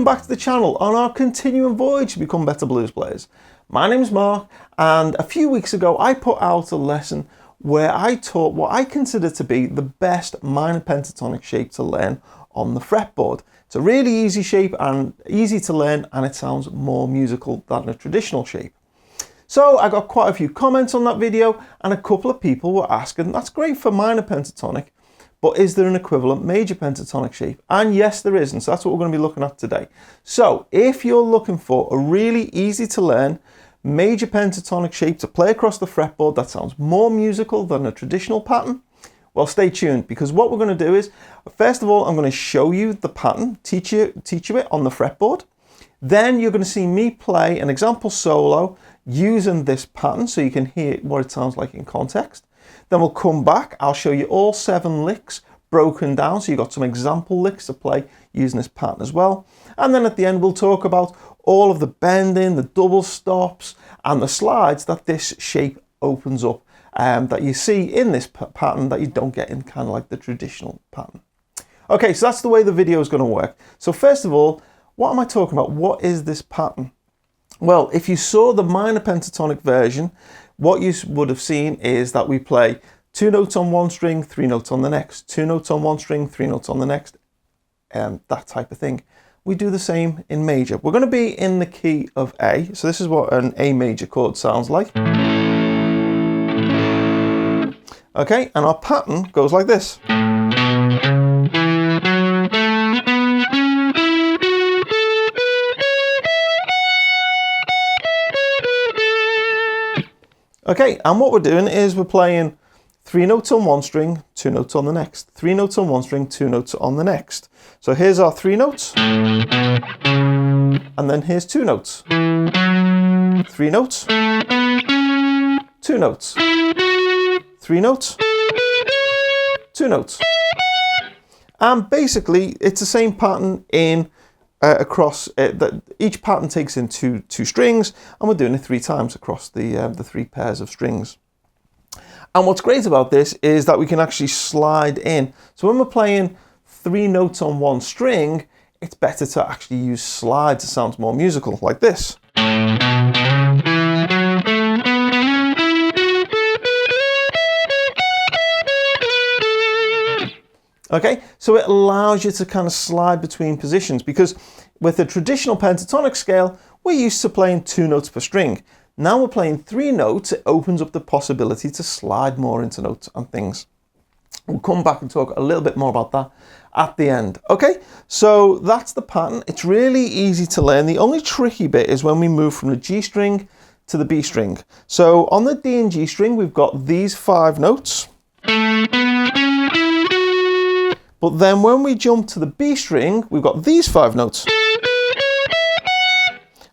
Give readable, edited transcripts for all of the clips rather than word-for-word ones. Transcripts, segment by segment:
Welcome back to the channel on our continuing voyage to become better blues players. My name is Mark, and a few weeks ago I put out a lesson where I taught what I consider to be the best minor pentatonic shape to learn on the fretboard. It's a really easy shape and easy to learn, and it sounds more musical than a traditional shape. So I got quite a few comments on that video, and a couple of people were asking, that's great for minor pentatonic, but is there an equivalent major pentatonic shape? And yes, there is, and so that's what we're going to be looking at today. So if you're looking for a really easy to learn major pentatonic shape to play across the fretboard that sounds more musical than a traditional pattern, well, stay tuned, because what we're going to do is, first of all, I'm going to show you the pattern, teach you it on the fretboard. Then you're going to see me play an example solo using this pattern so you can hear what it sounds like in context. Then we'll come back, I'll show you all 7 licks broken down, so you've got some example licks to play using this pattern as well. And then at the end we'll talk about all of the bending, the double stops and the slides that this shape opens up, that you see in this pattern that you don't get in kind of like the traditional pattern. Okay, so that's the way the video is going to work. So first of all, what am I talking about? What is this pattern? Well, if you saw the minor pentatonic version, what you would have seen is that we play 2 notes on one string, 3 notes on the next, 2 notes on one string, 3 notes on the next, that type of thing. We do the same in major. We're going to be in the key of A, so this is what an A major chord sounds like. Okay, and our pattern goes like this. Okay, and what we're doing is we're playing 3 notes on one string, 2 notes on the next, 3 notes on one string, 2 notes on the next. So here's our 3 notes, and then here's 2 notes, 3 notes, 2 notes, 3 notes, 2 notes. And basically it's the same pattern in across that each pattern takes in two strings, and we're doing it 3 times across the 3 pairs of strings. And what's great about this is that we can actually slide in. So when we're playing 3 notes on one string, it's better to actually use slides. It sounds more musical, like this. Okay, so it allows you to kind of slide between positions, because with a traditional pentatonic scale, we're used to playing 2 notes per string. Now we're playing 3 notes, it opens up the possibility to slide more into notes and things. We'll come back and talk a little bit more about that at the end. Okay, so that's the pattern. It's really easy to learn. The only tricky bit is when we move from the G string to the B string. So on the D and G string, we've got these 5 notes. But then when we jump to the B string, we've got these 5 notes.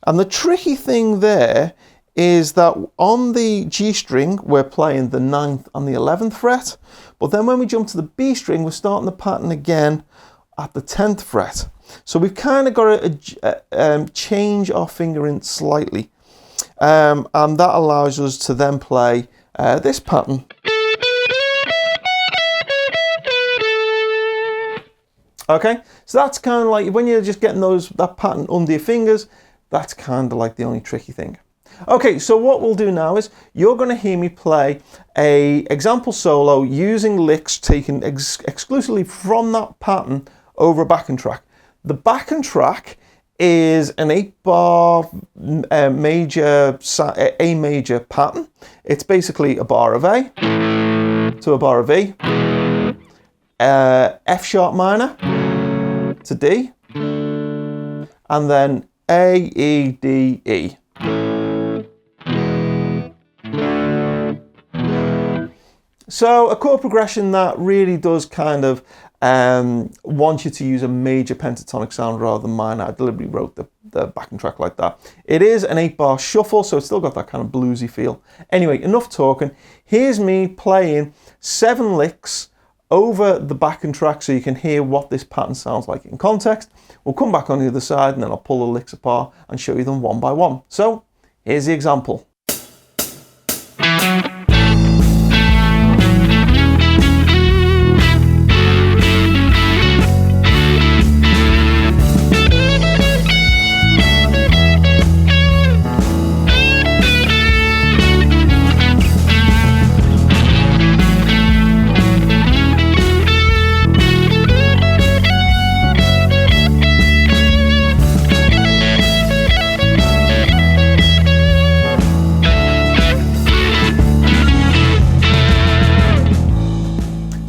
And the tricky thing there is that on the G string, we're playing the 9th and the 11th fret. But then when we jump to the B string, we're starting the pattern again at the 10th fret. So we've kind of got to change our fingering slightly. And that allows us to then play this pattern. Okay, so that's kind of like when you're just getting that pattern under your fingers, that's kind of like the only tricky thing. Okay, so what we'll do now is you're going to hear me play a example solo using licks taken exclusively from that pattern over a backing track. The backing track is an 8-bar A major pattern. It's basically a bar of A to a bar of E, F sharp minor to D, and then A, E, D, E. So a chord progression that really does kind of want you to use a major pentatonic sound rather than minor. I deliberately wrote the backing track like that. It is an 8-bar shuffle, so it's still got that kind of bluesy feel. Anyway, enough talking. Here's me playing 7 licks over the backing track so you can hear what this pattern sounds like in context. We'll come back on the other side and then I'll pull the licks apart and show you them one by one. So here's the example.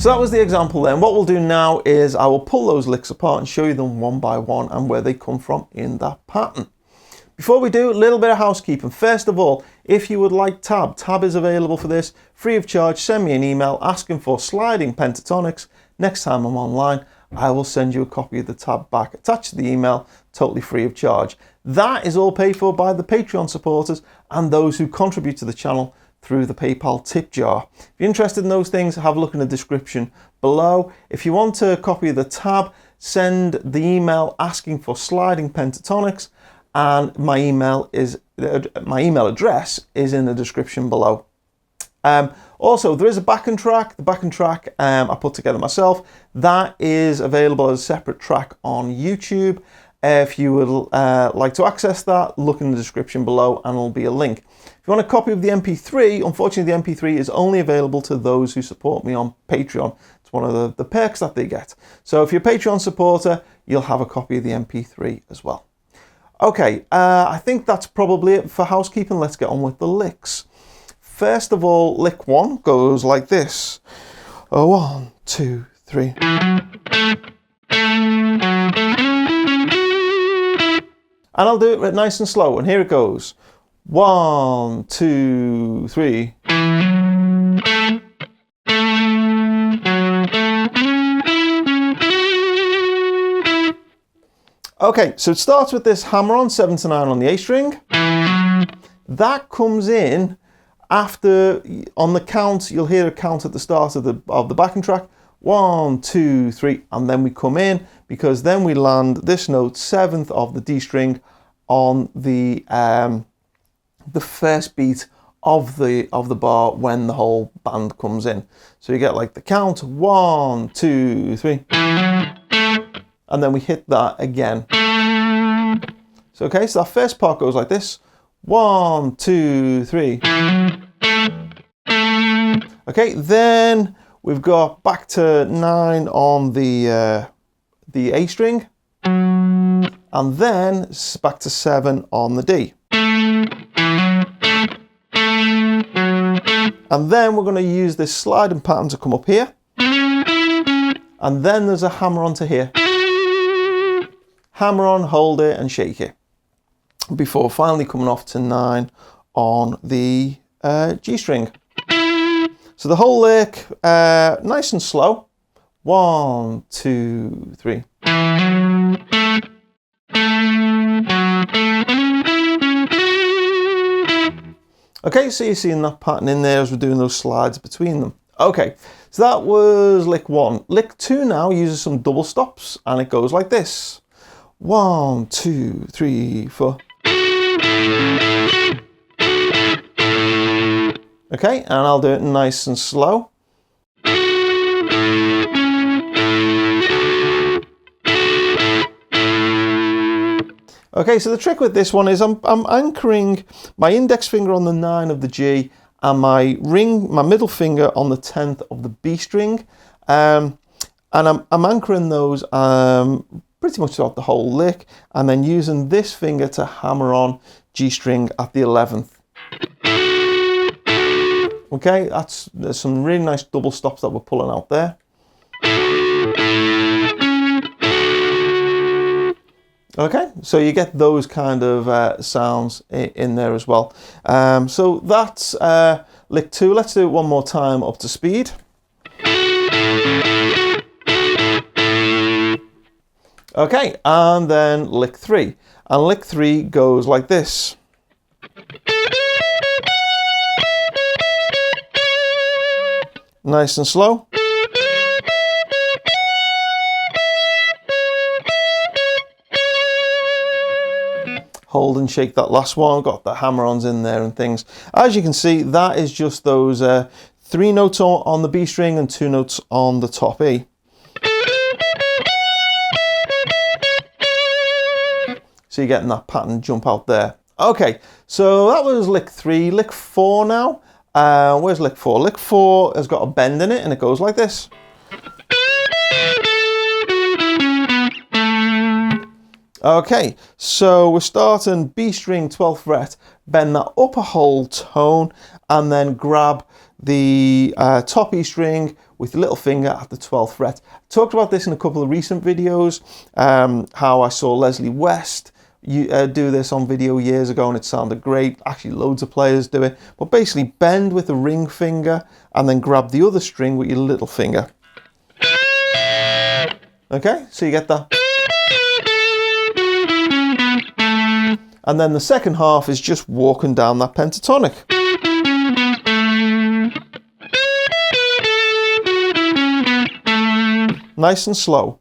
So that was the example then. What we'll do now is I will pull those licks apart and show you them one by one and where they come from in that pattern. Before we do, a little bit of housekeeping. First of all, if you would like tab is available for this, free of charge. Send me an email asking for sliding pentatonics. Next time I'm online, I will send you a copy of the tab back attached to the email, totally free of charge. That is all paid for by the Patreon supporters and those who contribute to the channel through the PayPal tip jar. If you're interested in those things, have a look in the description below. If you want a copy of the tab, send the email asking for sliding pentatonics, and my email address is in the description below. Also, there is a backing track. The backing track I put together myself. That is available as a separate track on YouTube. If you would like to access that, look in the description below and there'll be a link. If you want a copy of the MP3, unfortunately the MP3 is only available to those who support me on Patreon. It's one of the perks that they get. So if you're a Patreon supporter, you'll have a copy of the MP3 as well. Okay, I think that's probably it for housekeeping. Let's get on with the licks. First of all, lick 1 goes like this. 1, 2, 3. And I'll do it nice and slow, and here it goes. 1, 2, 3. Okay, so it starts with this hammer on 7 to 9 on the A string. That comes in after, on the count, you'll hear a count at the start of the backing track. 1, 2, 3, and then we come in because then we land this note 7th of the D string on the first beat of the bar when the whole band comes in. So you get like the count 1, 2, 3, and then we hit that again. So okay, so that first part goes like this. 1, 2, 3. Okay, then we've got back to 9 on the A string, and then back to 7 on the D. And then we're going to use this sliding pattern to come up here, and then there's a hammer onto here. Hammer on, hold it, and shake it before finally coming off to 9 on the G string. So the whole lick, nice and slow. 1, 2, 3. Okay, so you're seeing that pattern in there as we're doing those slides between them. Okay, so that was lick 1. Lick 2 now uses some double stops, and it goes like this. 1, 2, 3, 4. Okay, and I'll do it nice and slow. Okay, so the trick with this one is I'm anchoring my index finger on the 9 of the G and my middle finger on the 10th of the B string, and I'm anchoring those pretty much throughout the whole lick, and then using this finger to hammer on G string at the 11th. Okay, there's some really nice double stops that we're pulling out there. Okay, so you get those kind of sounds in there as well. So that's lick 2. Let's do it one more time up to speed. Okay, and then lick 3. And lick 3 goes like this. Nice and slow. Hold and shake that last one. Got the hammer-ons in there and things. As you can see, that is just those 3 notes on the B string and 2 notes on the top E. So you're getting that pattern jump out there. Okay, so that was lick 3. Lick 4 now. Where's lick 4? Lick 4 has got a bend in it and it goes like this. Okay, so we're starting B string, 12th fret, bend that up a whole tone, and then grab the top E string with the little finger at the 12th fret. I talked about this in a couple of recent videos, how I saw Leslie West do this on video years ago and it sounded great. Actually, loads of players do it. But basically bend with the ring finger and then grab the other string with your little finger. Okay, so you get that. And then the second half is just walking down that pentatonic. Nice and slow.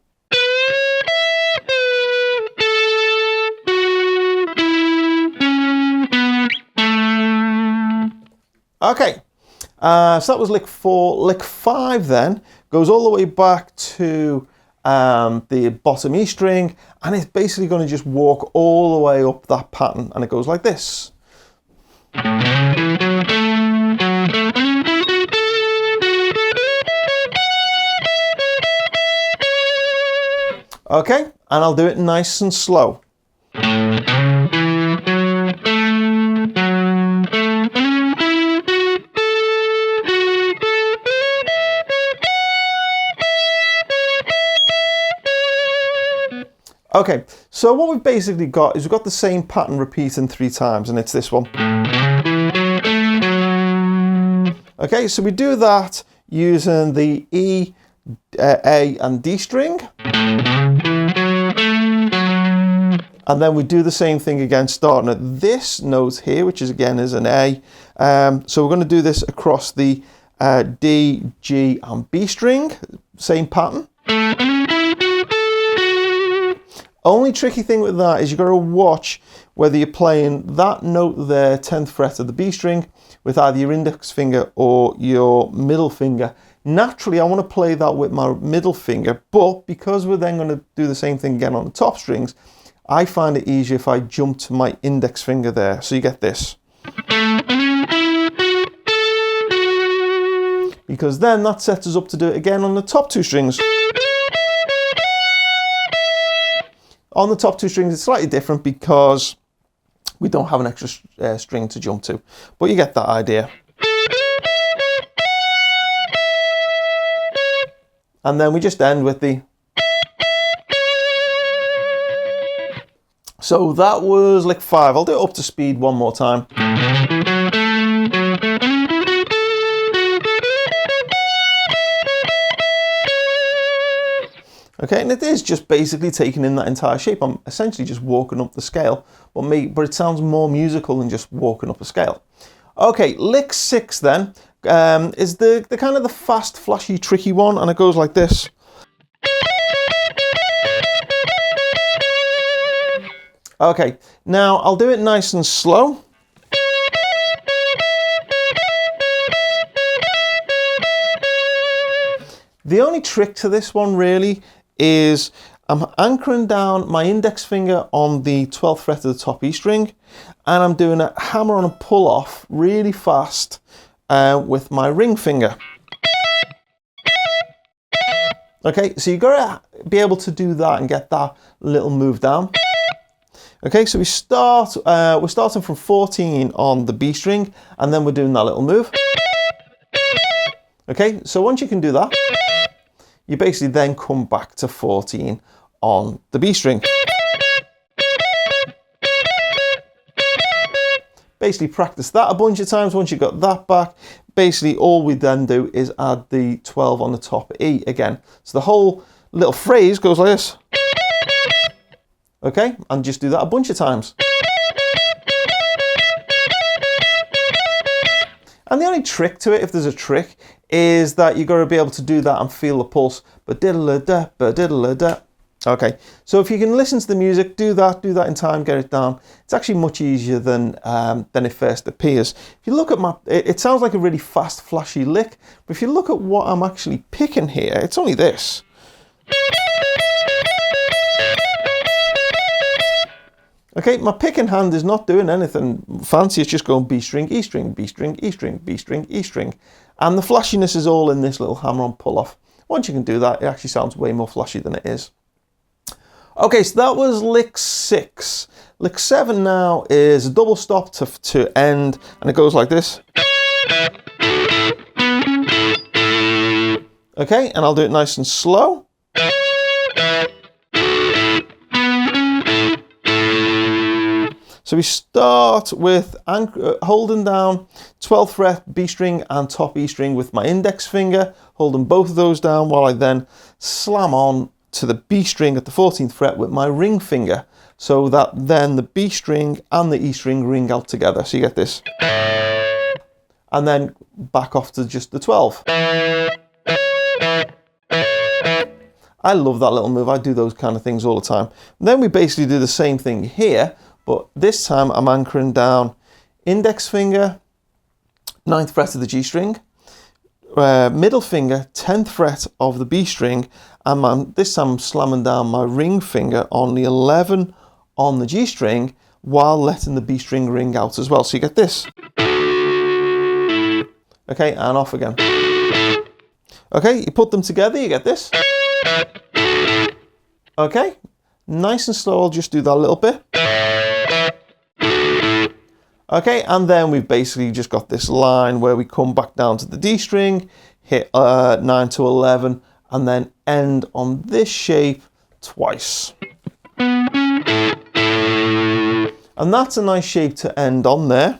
Okay, so that was lick 4. Lick 5 then goes all the way back to the bottom E string, and it's basically going to just walk all the way up that pattern, and it goes like this. Okay, and I'll do it nice and slow. Okay, so what we've basically got is we've got the same pattern repeating 3 times, and it's this one. Okay, so we do that using the E, A and D string. And then we do the same thing again, starting at this note here, which is again is an A. So we're going to do this across the D, G and B string, same pattern. Only tricky thing with that is you've got to watch whether you're playing that note there, 10th fret of the B string, with either your index finger or your middle finger. Naturally, I want to play that with my middle finger, but because we're then going to do the same thing again on the top strings, I find it easier if I jump to my index finger there. So you get this. Because then that sets us up to do it again on the top 2 strings. On the top 2 strings, it's slightly different because we don't have an extra string to jump to, but you get that idea. And then we just end with the... So that was lick 5. I'll do it up to speed one more time. Okay, and it is just basically taking in that entire shape. I'm essentially just walking up the scale, but it sounds more musical than just walking up a scale. Okay, lick 6 then is the kind of the fast, flashy, tricky one, and it goes like this. Okay, now I'll do it nice and slow. The only trick to this one really is I'm anchoring down my index finger on the 12th fret of the top E string, and I'm doing a hammer on a pull off really fast with my ring finger. Okay, so you've got to be able to do that and get that little move down. Okay, so we're starting from 14 on the B string, and then we're doing that little move. Okay, so once you can do that, you basically then come back to 14 on the B string. Basically practice that a bunch of times. Once you've got that back, basically all we then do is add the 12 on the top E again. So the whole little phrase goes like this. Okay, and just do that a bunch of times. And the only trick to it, if there's a trick, is that you've got to be able to do that and feel the pulse. Ba-diddle-a-da, ba-diddle-a-da. Okay, so if you can listen to the music, do that in time, get it down. It's actually much easier than it first appears. If you look at it sounds like a really fast, flashy lick, but if you look at what I'm actually picking here, it's only this. Okay, my picking hand is not doing anything fancy, it's just going B string, E string, B string, E string, B string, E string. And the flashiness is all in this little hammer-on pull-off. Once you can do that, it actually sounds way more flashy than it is. Okay, so that was lick 6. Lick 7 now is a double stop to end, and it goes like this. Okay, and I'll do it nice and slow. So we start with holding down 12th fret B string and top E string with my index finger, holding both of those down while I then slam on to the B string at the 14th fret with my ring finger, so that then the B string and the E string ring out together. So you get this. And then back off to just the 12. I love that little move. I do those kind of things all the time. And then we basically do the same thing here, but this time I'm anchoring down index finger, 9th fret of the G string, middle finger, 10th fret of the B string, and this time I'm slamming down my ring finger on the 11 on the G string while letting the B string ring out as well. So you get this. Okay, and off again. Okay, you put them together, you get this. Okay, nice and slow, I'll just do that a little bit. Okay, and then we've basically just got this line where we come back down to the D string, hit 9 to 11, and then end on this shape twice. And that's a nice shape to end on there,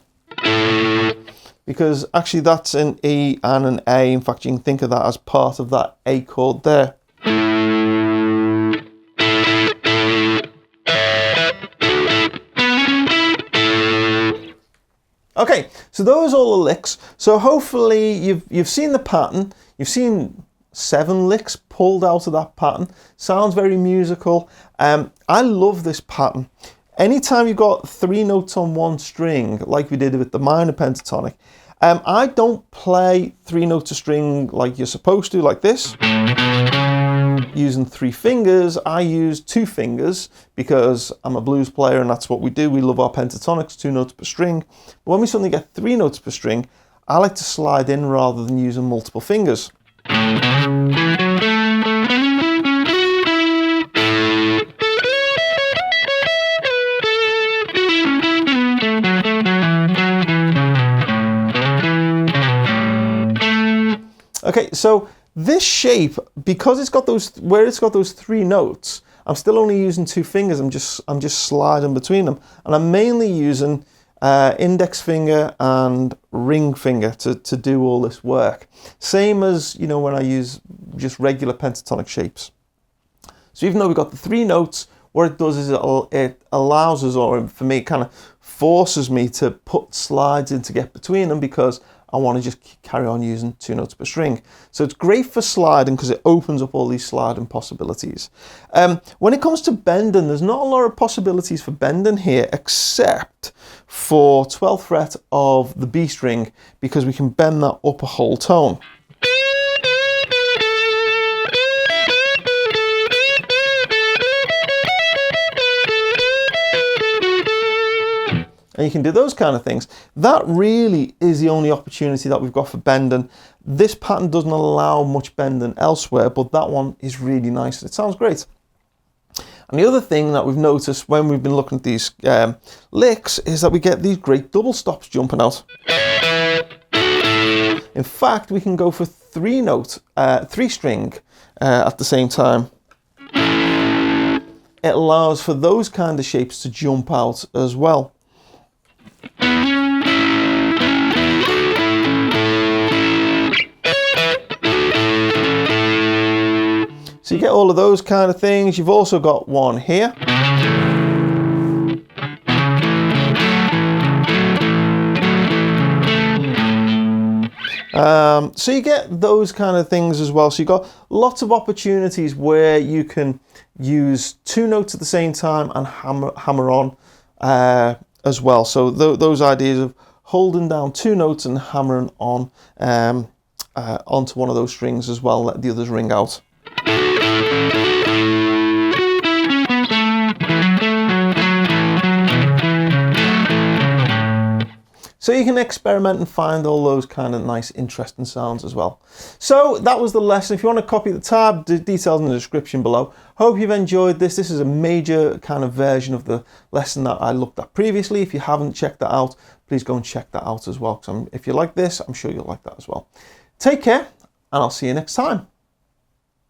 because actually that's an E and an A. In fact, you can think of that as part of that A chord there. Okay, so those are all the licks. So hopefully you've seen the pattern. You've seen 7 licks pulled out of that pattern. Sounds very musical. I love this pattern. Anytime you've got 3 notes on one string, like we did with the minor pentatonic, I don't play 3 notes a string like you're supposed to, like this, using 3 fingers. I use 2 fingers because I'm a blues player and that's what we do. We love our pentatonics, 2 notes per string. But when we suddenly get 3 notes per string, I like to slide in rather than using multiple fingers. Okay, so this shape, because it's got those, where it's got those 3 notes, I'm still only using 2 fingers. I'm just sliding between them, and I'm mainly using index finger and ring finger to do all this work. Same as, you know, when I use just regular pentatonic shapes. So even though we've got the 3 notes, what it does is it allows us, or for me, it kind of forces me to put slides in to get between them, because I want to just carry on using 2 notes per string. So it's great for sliding because it opens up all these sliding possibilities. When it comes to bending, there's not a lot of possibilities for bending here, except for 12th fret of the B string, because we can bend that up a whole tone. And you can do those kind of things. That really is the only opportunity that we've got for bending. This pattern doesn't allow much bending elsewhere, but that one is really nice. It sounds great. And the other thing that we've noticed when we've been looking at these licks is that we get these great double stops jumping out. In fact, we can go for 3 string at the same time. It allows for those kind of shapes to jump out as well. So you get all of those kind of things. You've also got one here. So you get those kind of things as well. So you've got lots of opportunities where you can use 2 notes at the same time and hammer on as well. So those ideas of holding down 2 notes and hammering on onto one of those strings as well, let the others ring out. So you can experiment and find all those kind of nice, interesting sounds as well. So that was the lesson. If you want to copy the tab, the details in the description below. Hope you've enjoyed this. This is a major kind of version of the lesson that I looked at previously. If you haven't checked that out, please go and check that out as well. If you like this, I'm sure you'll like that as well. Take care, and I'll see you next time.